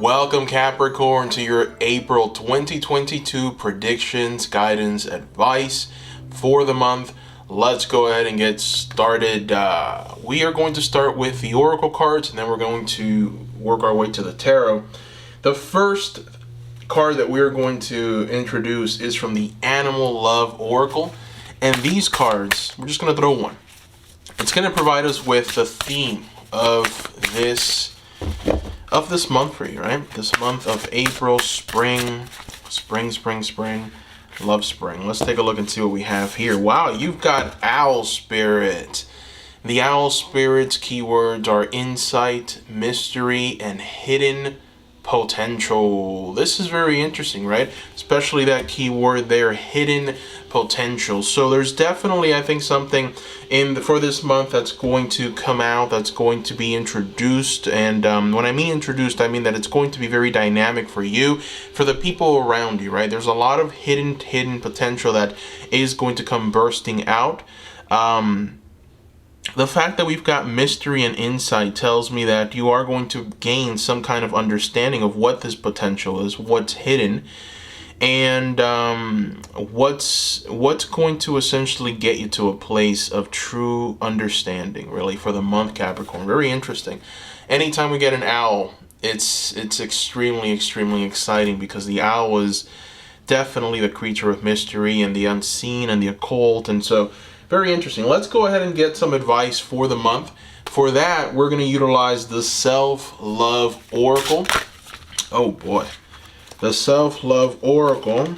Welcome Capricorn to your April 2022 predictions, guidance, advice for the month. Let's go ahead and get started. We are going to start with the Oracle cards and then we're going to work our way to the Tarot. The first card that we're going to introduce is from the Animal Love Oracle. And these cards, we're just going to throw one. It's going to provide us with the theme of this month for you, right? This month of April, spring, love spring. Let's take a look and see what we have here. Wow, you've got Owl Spirit. The Owl Spirit's keywords are insight, mystery, and hidden potential. This is very interesting, right? Especially that keyword there, hidden potential. So there's definitely, I think, something for this month that's going to come out, that's going to be introduced. And when I mean introduced, I mean that it's going to be very dynamic for you, for the people around you, right? There's a lot of hidden potential that is going to come bursting out. The fact that we've got mystery and insight tells me that you are going to gain some kind of understanding of what this potential is, what's hidden, and what's going to essentially get you to a place of true understanding, really, for the month, Capricorn. Very interesting. Anytime we get an owl, it's extremely exciting, because the owl is definitely the creature of mystery and the unseen and the occult, and so very interesting. Let's go ahead and get some advice for the month. For that, we're going to utilize the Self-Love Oracle. Oh boy. The Self-Love Oracle.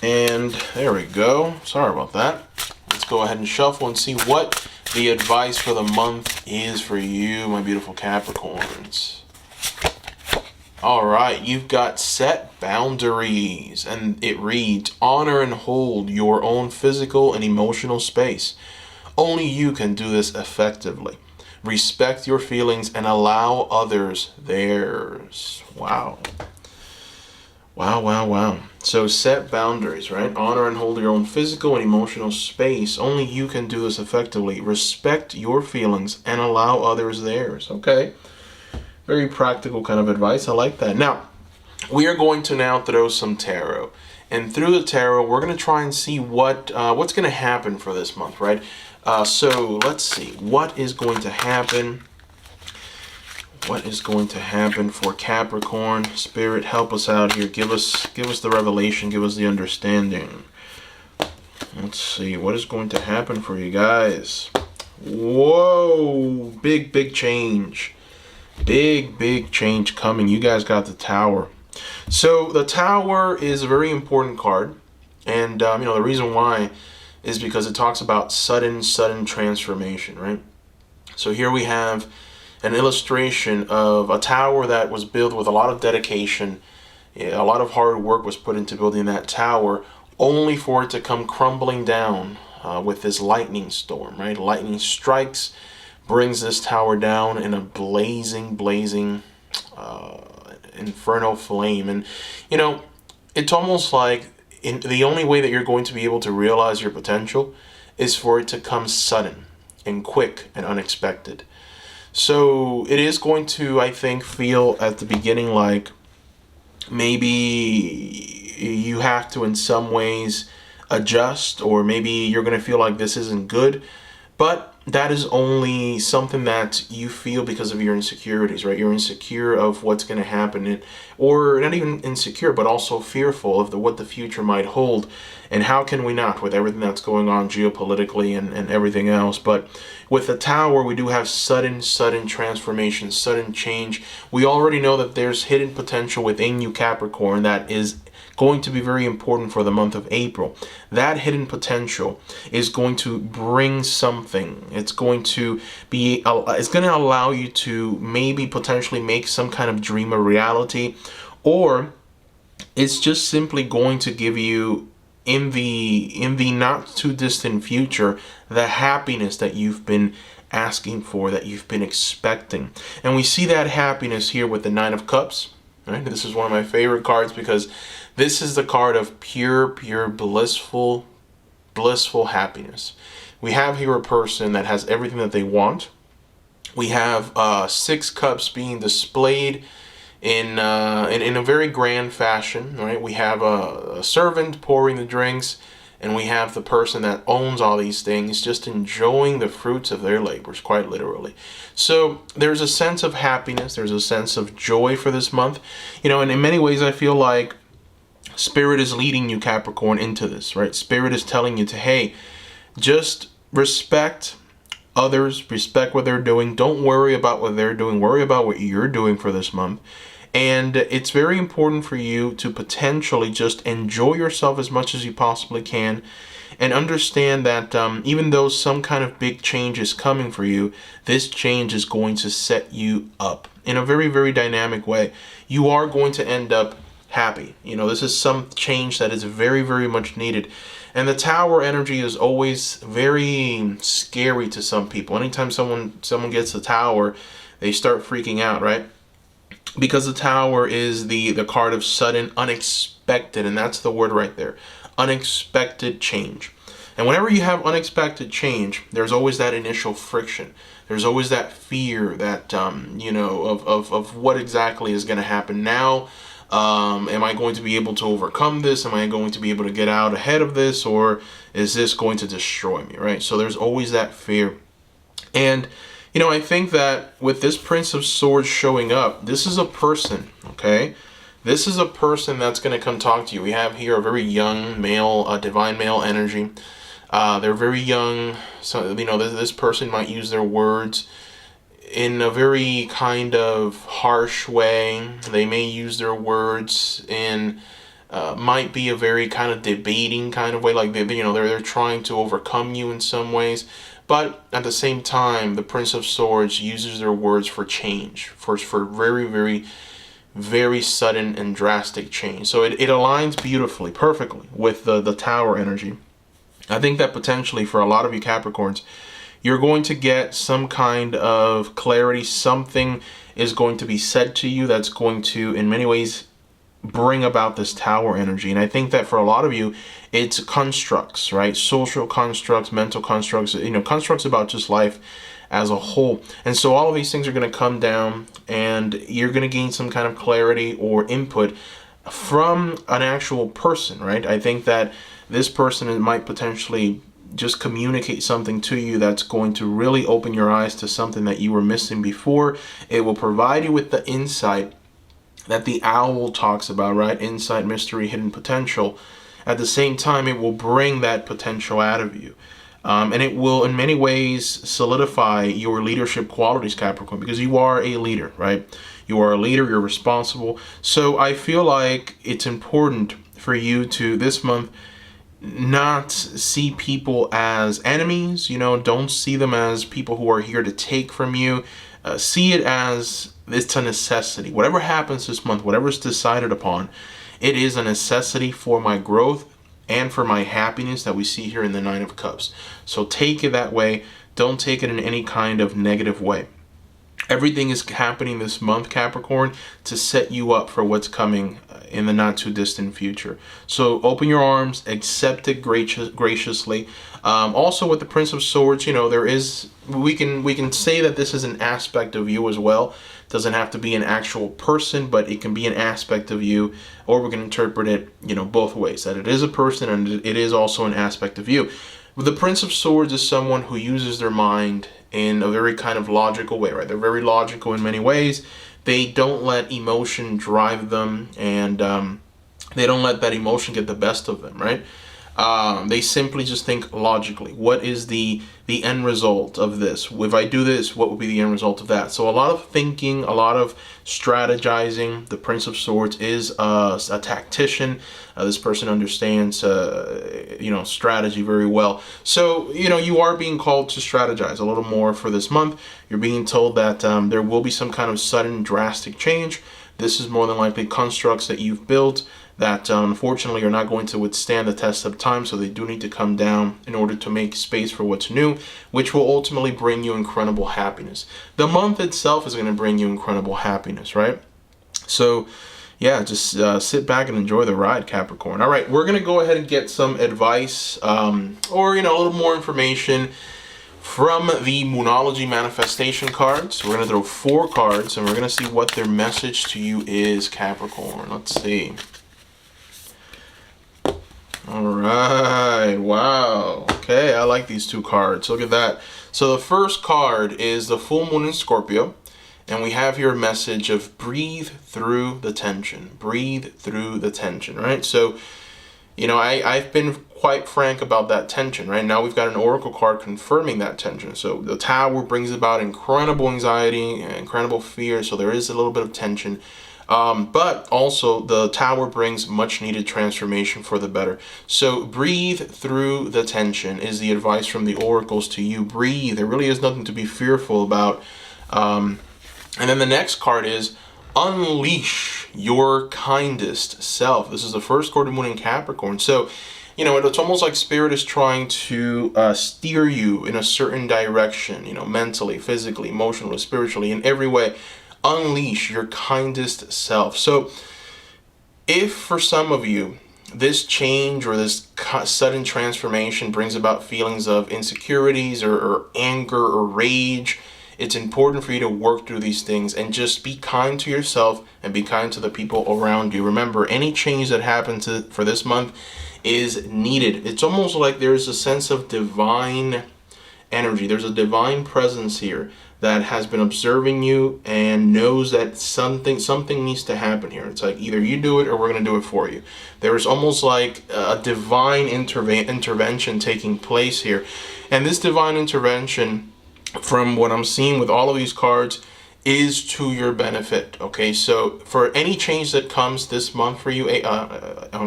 And there we go. Sorry about that. Let's go ahead and shuffle and see what the advice for the month is for you, my beautiful Capricorns. All right, you've got set boundaries, and it reads, honor and hold your own physical and emotional space. Only you can do this effectively. Respect your feelings and allow others theirs. Wow. Wow. So set boundaries, right? Honor and hold your own physical and emotional space. Only you can do this effectively. Respect your feelings and allow others theirs. Okay. Very practical kind of advice. I like that. Now, we are going to now throw some tarot. And through the tarot, we're going to try and see what's going to happen for this month, right? So let's see. What is going to happen? What is going to happen for Capricorn? Spirit, help us out here. Give us the revelation. Give us the understanding. Let's see. What is going to happen for you guys? Whoa. Big change. Big change coming. You guys got the Tower. So the Tower is a very important card, and the reason why is because it talks about sudden transformation, right? So here we have an illustration of a tower that was built with a lot of dedication. A lot of hard work was put into building that tower, only for it to come crumbling down with this lightning storm, right? Lightning strikes, brings this tower down in a blazing inferno flame. And it's almost like the only way that you're going to be able to realize your potential is for it to come sudden and quick and unexpected. So it is going to, I think, feel at the beginning like maybe you have to in some ways adjust, or maybe you're going to feel like this isn't good. But that is only something that you feel because of your insecurities, right? You're insecure of what's going to happen, or not even insecure, but also fearful of what the future might hold. And how can we not, with everything that's going on geopolitically and everything else? But with the Tower, we do have sudden transformation, sudden change. We already know that there's hidden potential within you, Capricorn, that is going to be very important for the month of April. That hidden potential is going to bring something. It's going to allow you to maybe potentially make some kind of dream a reality, or it's just simply going to give you in the not too distant future the happiness that you've been asking for, that you've been expecting. And we see that happiness here with the Nine of Cups. Right? This is one of my favorite cards because this is the card of pure blissful happiness. We have here a person that has everything that they want. We have 6 cups being displayed in a very grand fashion, right? We have a servant pouring the drinks, and we have the person that owns all these things just enjoying the fruits of their labors, quite literally. So there's a sense of happiness, there's a sense of joy for this month, and in many ways I feel like Spirit is leading you, Capricorn, into this, right? Spirit is telling you to, hey, just respect others, respect what they're doing. Don't worry about what they're doing. Worry about what you're doing for this month. And it's very important for you to potentially just enjoy yourself as much as you possibly can, and understand that even though some kind of big change is coming for you, this change is going to set you up in a very, very dynamic way. You are going to end up happy. This is some change that is very, very much needed. And the Tower energy is always very scary to some people. Anytime someone gets the Tower, they start freaking out, right? Because the Tower is the card of sudden, unexpected, and that's the word right there. Unexpected change. And whenever you have unexpected change, there's always that initial friction. There's always that fear that of what exactly is going to happen now. Am I going to be able to overcome this? Am I going to be able to get out ahead of this? Or is this going to destroy me, right? So there's always that fear. And, I think that with this Prince of Swords showing up, this is a person, okay? This is a person that's going to come talk to you. We have here a very young male, divine male energy. They're very young. So, this person might use their words in a very kind of harsh way. They may use their words in might be a very kind of debating kind of way, like they're trying to overcome you in some ways. But at the same time, the Prince of Swords uses their words for change, for very, very, very sudden and drastic change. So it aligns beautifully, perfectly with the Tower energy. I think that potentially for a lot of you Capricorns, you're going to get some kind of clarity. Something is going to be said to you that's going to, in many ways, bring about this Tower energy. And I think that for a lot of you, it's constructs, right? Social constructs, mental constructs, constructs about just life as a whole. And so all of these things are going to come down, and you're going to gain some kind of clarity or input from an actual person, right? I think that this person might potentially just communicate something to you that's going to really open your eyes to something that you were missing before. It will provide you with the insight that the owl talks about, right? Insight, mystery, hidden potential. At the same time, it will bring that potential out of you. And it will, in many ways, solidify your leadership qualities, Capricorn, because you are a leader, right? You are a leader, you're responsible. So I feel like it's important for you to, this month, not see people as enemies. Don't see them as people who are here to take from you. See it as it's a necessity. Whatever happens this month, whatever's decided upon, it is a necessity for my growth and for my happiness that we see here in the Nine of Cups. So take it that way. Don't take it in any kind of negative way. Everything is happening this month, Capricorn, to set you up for what's coming in the not too distant future. So open your arms, accept it graciously. Also with the Prince of Swords, we can say that this is an aspect of you as well. It doesn't have to be an actual person, but it can be an aspect of you, or we can interpret it, both ways, that it is a person and it is also an aspect of you. The Prince of Swords is someone who uses their mind in a very kind of logical way, right? They're very logical in many ways. They don't let emotion drive them, and they don't let that emotion get the best of them, right? They simply just think logically. What is the end result of this? If I do this, what would be the end result of that? So a lot of thinking, a lot of strategizing. The Prince of Swords is a tactician. This person understands, strategy very well. So, you are being called to strategize a little more for this month. You're being told that there will be some kind of sudden, drastic change. This is more than likely constructs that you've built that unfortunately are not going to withstand the test of time, so they do need to come down in order to make space for what's new, which will ultimately bring you incredible happiness. The month itself is going to bring you incredible happiness, right? So yeah, just sit back and enjoy the ride, Capricorn. All right, we're going to go ahead and get some advice or a little more information from the Moonology manifestation cards. We're going to throw 4 cards and we're going to see what their message to you is, Capricorn. Let's see. All right. Wow. Okay, I like these 2 cards. Look at that. So the first card is the full moon in Scorpio. And we have here a message of breathe through the tension. Breathe through the tension, right? So, you know, I've been quite frank about that tension, right? Now we've got an oracle card confirming that tension. So the Tower brings about incredible anxiety and incredible fear. So there is a little bit of tension. But also the Tower brings much needed transformation for the better. So breathe through the tension is the advice from the oracles to you. Breathe. There really is nothing to be fearful about. And then the next card is unleash your kindest self. This is the first quarter moon in Capricorn. So, you know, it's almost like Spirit is trying to steer you in a certain direction, you know, mentally, physically, emotionally, spiritually, in every way. Unleash your kindest self. So if for some of you, this change or this sudden transformation brings about feelings of insecurities or anger or rage, it's important for you to work through these things and just be kind to yourself and be kind to the people around you. Remember, any change that happens for this month is needed. It's almost like there's a sense of divine energy. There's a divine presence here that has been observing you and knows that something needs to happen here. It's like either you do it or we're going to do it for you. There's almost like a divine intervention taking place here. And this divine intervention, from what I'm seeing with all of these cards, is to your benefit. Okay, so for any change that comes this month for you,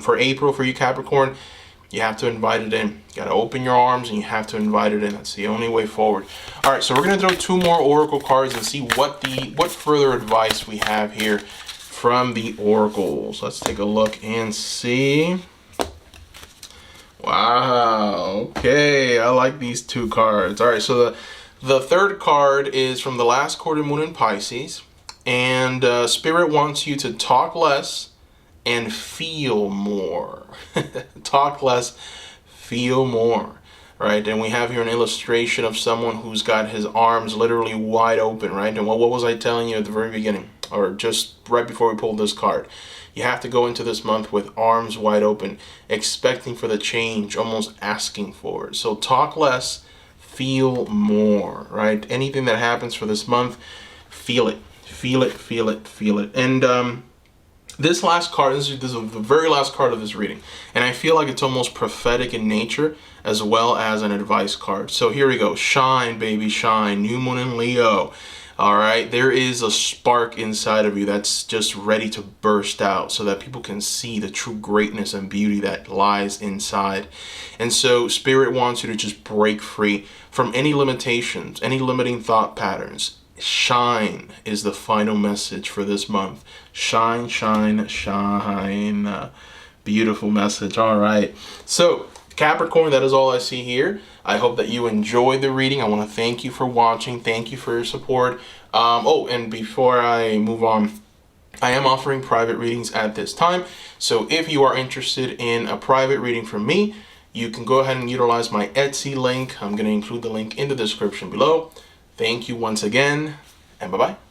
for April for you Capricorn, you have to invite it in. You got to open your arms and you have to invite it in. That's the only way forward. All right, so we're going to throw 2 more oracle cards and see what further advice we have here from the oracles. Let's take a look and see. Wow. Okay, I like these 2 cards. All right, so the third card is from the last quarter moon in Pisces, and Spirit wants you to talk less and feel more. Talk less, feel more, right? And we have here an illustration of someone who's got his arms literally wide open, right? And what was I telling you at the very beginning, or just right before we pulled this card? You have to go into this month with arms wide open, expecting for the change, almost asking for it. So talk less, feel more, right? Anything that happens for this month, feel it, feel it, feel it, feel it. And this last card, this is the very last card of this reading, and I feel like it's almost prophetic in nature as well as an advice card. So here we go. Shine, baby, shine. New moon in Leo. All right, there is a spark inside of you that's just ready to burst out so that people can see the true greatness and beauty that lies inside. And so Spirit wants you to just break free from any limitations, any limiting thought patterns. Shine is the final message for this month. Shine, shine, shine. Beautiful message. All right. So Capricorn, that is all I see here. I hope that you enjoyed the reading. I want to thank you for watching. Thank you for your support. Oh, and before I move on, I am offering private readings at this time. So if you are interested in a private reading from me, you can go ahead and utilize my Etsy link. I'm going to include the link in the description below. Thank you once again, and bye-bye.